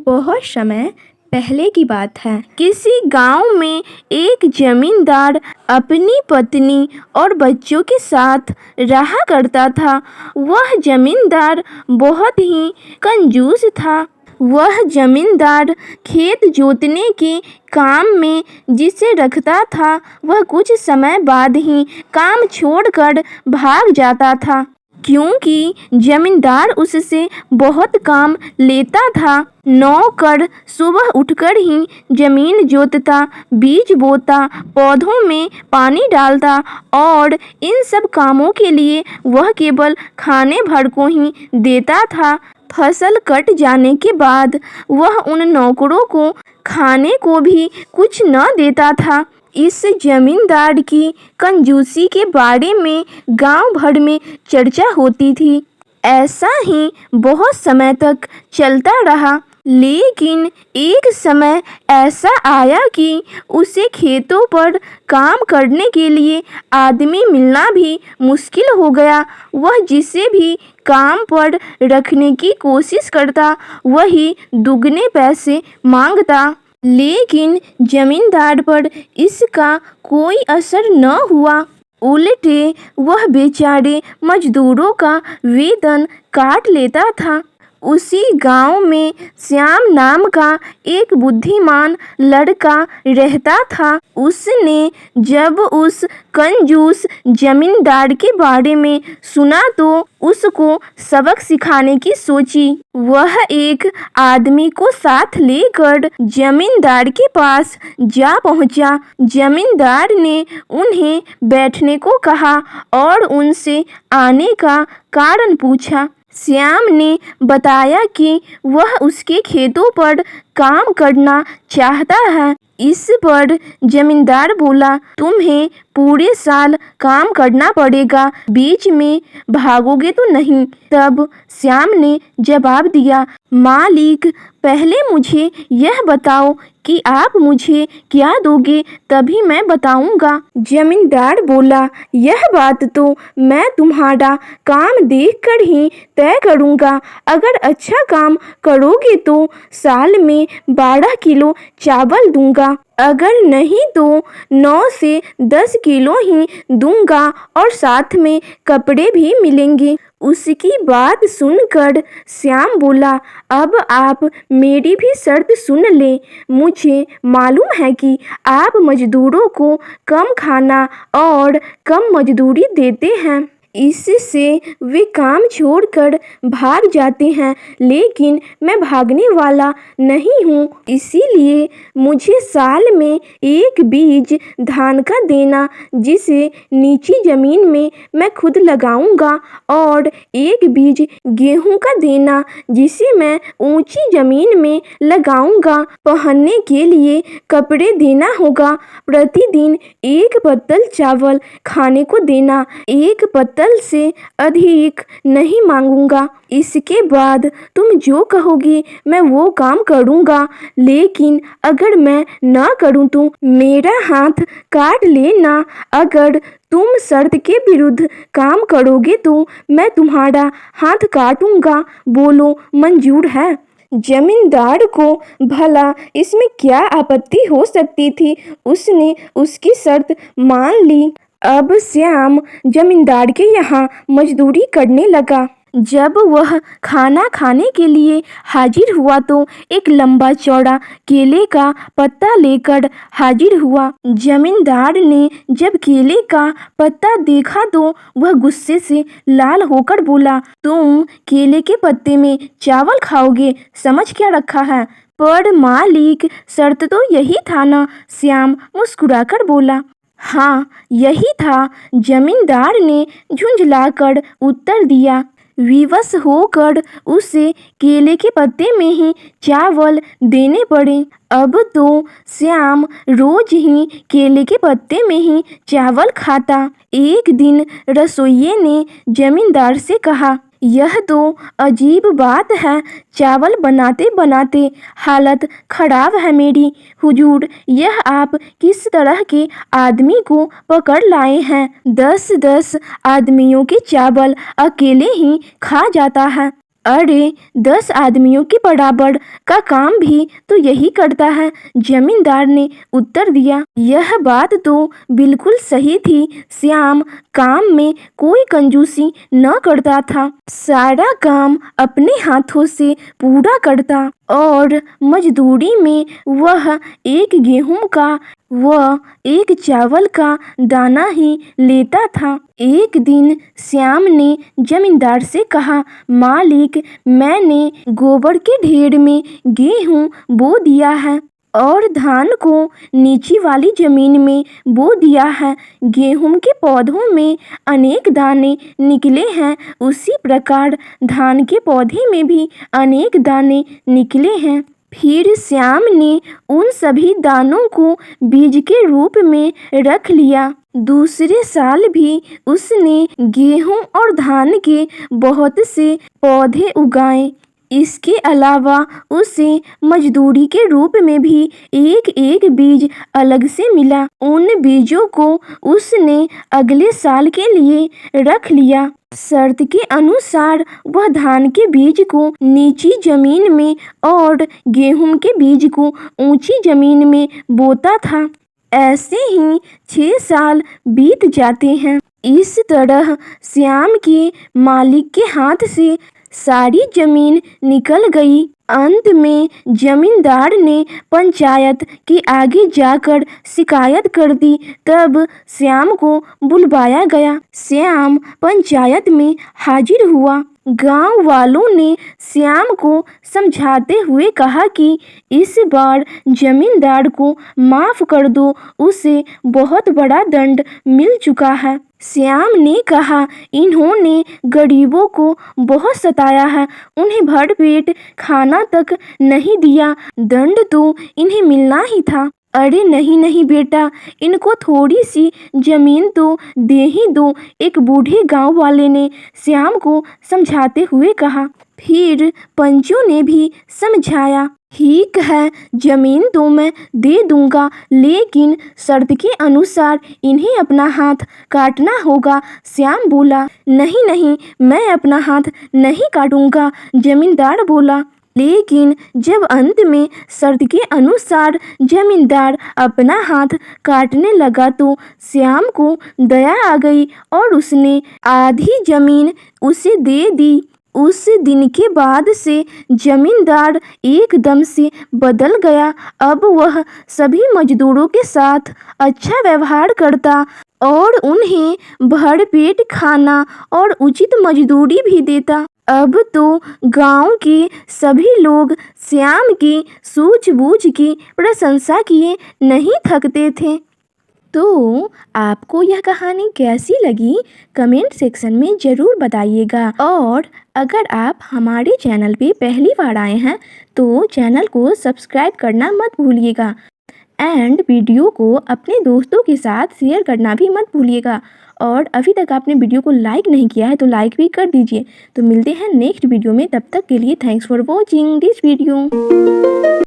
बहुत समय पहले की बात है। किसी गांव में एक जमींदार अपनी पत्नी और बच्चों के साथ रहा करता था। वह जमींदार बहुत ही कंजूस था। वह जमींदार खेत जोतने के काम में जिसे रखता था, वह कुछ समय बाद ही काम छोड़कर भाग जाता था, क्योंकि जमींदार उससे बहुत काम लेता था। नौकर सुबह उठकर ही जमीन जोतता, बीज बोता, पौधों में पानी डालता और इन सब कामों के लिए वह केवल खाने भर को ही देता था। फसल कट जाने के बाद वह उन नौकरों को खाने को भी कुछ न देता था। इस जमींदार की कंजूसी के बारे में गांव भर में चर्चा होती थी। ऐसा ही बहुत समय तक चलता रहा, लेकिन एक समय ऐसा आया कि उसे खेतों पर काम करने के लिए आदमी मिलना भी मुश्किल हो गया। वह जिसे भी काम पर रखने की कोशिश करता, वही दुगने पैसे मांगता। लेकिन जमींदार पर इसका कोई असर न हुआ। उल्टे वह बेचारे मजदूरों का वेतन काट लेता था। उसी गांव में श्याम नाम का एक बुद्धिमान लड़का रहता था। उसने जब उस कंजूस जमींदार के बारे में सुना तो उसको सबक सिखाने की सोची। वह एक आदमी को साथ लेकर जमींदार के पास जा पहुंचा। जमींदार ने उन्हें बैठने को कहा और उनसे आने का कारण पूछा। श्याम ने बताया कि वह उसके खेतों पर काम करना चाहता है। इस पर जमींदार बोला, तुम्हें पूरे साल काम करना पड़ेगा, बीच में भागोगे तो नहीं। तब श्याम ने जवाब दिया, मालिक, पहले मुझे यह बताओ कि आप मुझे क्या दोगे, तभी मैं बताऊंगा। जमींदार बोला, यह बात तो मैं तुम्हारा काम देखकर ही तय करूंगा। अगर अच्छा काम करोगे तो साल में 12 किलो चावल दूंगा, अगर नहीं तो 9 से 10 किलो ही दूंगा और साथ में कपड़े भी मिलेंगे। उसकी बात सुनकर श्याम बोला, अब आप मेरी भी शर्त सुन ले। मुझे मालूम है कि आप मजदूरों को कम खाना और कम मजदूरी देते हैं, इससे वे काम छोड़कर भाग जाते हैं, लेकिन मैं भागने वाला नहीं हूँ। इसीलिए मुझे साल में एक बीज धान का देना, जिसे नीची जमीन में मैं खुद लगाऊंगा, और एक बीज गेहूं का देना, जिसे मैं ऊंची जमीन में लगाऊंगा। पहनने के लिए कपड़े देना होगा। प्रतिदिन एक पत्तल चावल खाने को देना, एक पत्तल से अधिक नहीं मांगूंगा। इसके बाद तुम जो कहोगे मैं वो काम करूंगा, लेकिन अगर मैं ना करूं तो मेरा हाथ काट लेना। अगर तुम शर्त के विरुद्ध काम करोगे तो मैं तुम्हारा हाथ काटूंगा। बोलो, मंजूर है? जमींदार को भला इसमें क्या आपत्ति हो सकती थी। उसने उसकी शर्त मान ली। अब श्याम जमींदार के यहाँ मजदूरी करने लगा। जब वह खाना खाने के लिए हाजिर हुआ तो एक लंबा चौड़ा केले का पत्ता लेकर हाजिर हुआ। जमींदार ने जब केले का पत्ता देखा तो वह गुस्से से लाल होकर बोला, तुम केले के पत्ते में चावल खाओगे, समझ क्या रखा है? पर मालिक, शर्त तो यही था ना? श्याम मुस्कुराकर बोला। हाँ, यही था, जमींदार ने झुंझलाकर उत्तर दिया। विवश होकर उसे केले के पत्ते में ही चावल देने पड़े। अब तो श्याम रोज ही केले के पत्ते में ही चावल खाता। एक दिन रसोइये ने जमींदार से कहा, यह तो अजीब बात है, चावल बनाते बनाते हालत खराब है मेरी। हुजूर, यह आप किस तरह के आदमी को पकड़ लाए हैं? 10-10 आदमियों के चावल अकेले ही खा जाता है। अरे 10 आदमियों के बराबर का काम भी तो यही करता है, जमींदार ने उत्तर दिया। यह बात तो बिल्कुल सही थी। श्याम काम में कोई कंजूसी न करता था, सारा काम अपने हाथों से पूरा करता और मजदूरी में वह एक गेहूं का व एक चावल का दाना ही लेता था। एक दिन श्याम ने जमींदार से कहा, मालिक, मैंने गोबर के ढेर में गेहूं बो दिया है और धान को नीची वाली जमीन में बो दिया है। गेहूं के पौधों में अनेक दाने निकले हैं, उसी प्रकार धान के पौधे में भी अनेक दाने निकले हैं। फिर श्याम ने उन सभी दानों को बीज के रूप में रख लिया। दूसरे साल भी उसने गेहूं और धान के बहुत से पौधे उगाए। इसके अलावा उसे मजदूरी के रूप में भी एक एक बीज अलग से मिला। उन बीजों को उसने अगले साल के लिए रख लिया। शर्त के अनुसार वह धान के बीज को नीची जमीन में और गेहूं के बीज को ऊंची जमीन में बोता था। ऐसे ही 6 साल बीत जाते हैं। इस तरह श्याम के मालिक के हाथ से सारी जमीन निकल गई। अंत में जमींदार ने पंचायत के आगे जाकर शिकायत कर दी। तब श्याम को बुलवाया गया। श्याम पंचायत में हाजिर हुआ। गांव वालों ने श्याम को समझाते हुए कहा कि इस बार जमींदार को माफ कर दो, उसे बहुत बड़ा दंड मिल चुका है। श्याम ने कहा, इन्होंने गरीबों को बहुत सताया है, उन्हें भरपेट खाना तक नहीं दिया, दंड तो इन्हें मिलना ही था। अरे नहीं नहीं बेटा, इनको थोड़ी सी जमीन तो दे ही दो, एक बूढ़े गांव वाले ने श्याम को समझाते हुए कहा। फिर पंचों ने भी समझाया, ठीक है, जमीन तो मैं दे दूंगा, लेकिन शर्त के अनुसार इन्हें अपना हाथ काटना होगा। श्याम बोला, नहीं नहीं, मैं अपना हाथ नहीं काटूंगा। जमींदार बोला, लेकिन जब अंत में शर्त के अनुसार जमींदार अपना हाथ काटने लगा तो श्याम को दया आ गई और उसने आधी जमीन उसे दे दी। उस दिन के बाद से जमींदार एकदम से बदल गया। अब वह सभी मजदूरों के साथ अच्छा व्यवहार करता और उन्हें भरपेट खाना और उचित मजदूरी भी देता। अब तो गांव के सभी लोग श्याम की सूझबूझ की प्रशंसा किए नहीं थकते थे। तो आपको यह कहानी कैसी लगी कमेंट सेक्शन में ज़रूर बताइएगा। और अगर आप हमारे चैनल पे पहली बार आए हैं तो चैनल को सब्सक्राइब करना मत भूलिएगा एंड वीडियो को अपने दोस्तों के साथ शेयर करना भी मत भूलिएगा। और अभी तक आपने वीडियो को लाइक नहीं किया है तो लाइक भी कर दीजिए। तो मिलते हैं नेक्स्ट वीडियो में, तब तक के लिए thanks for watching this video.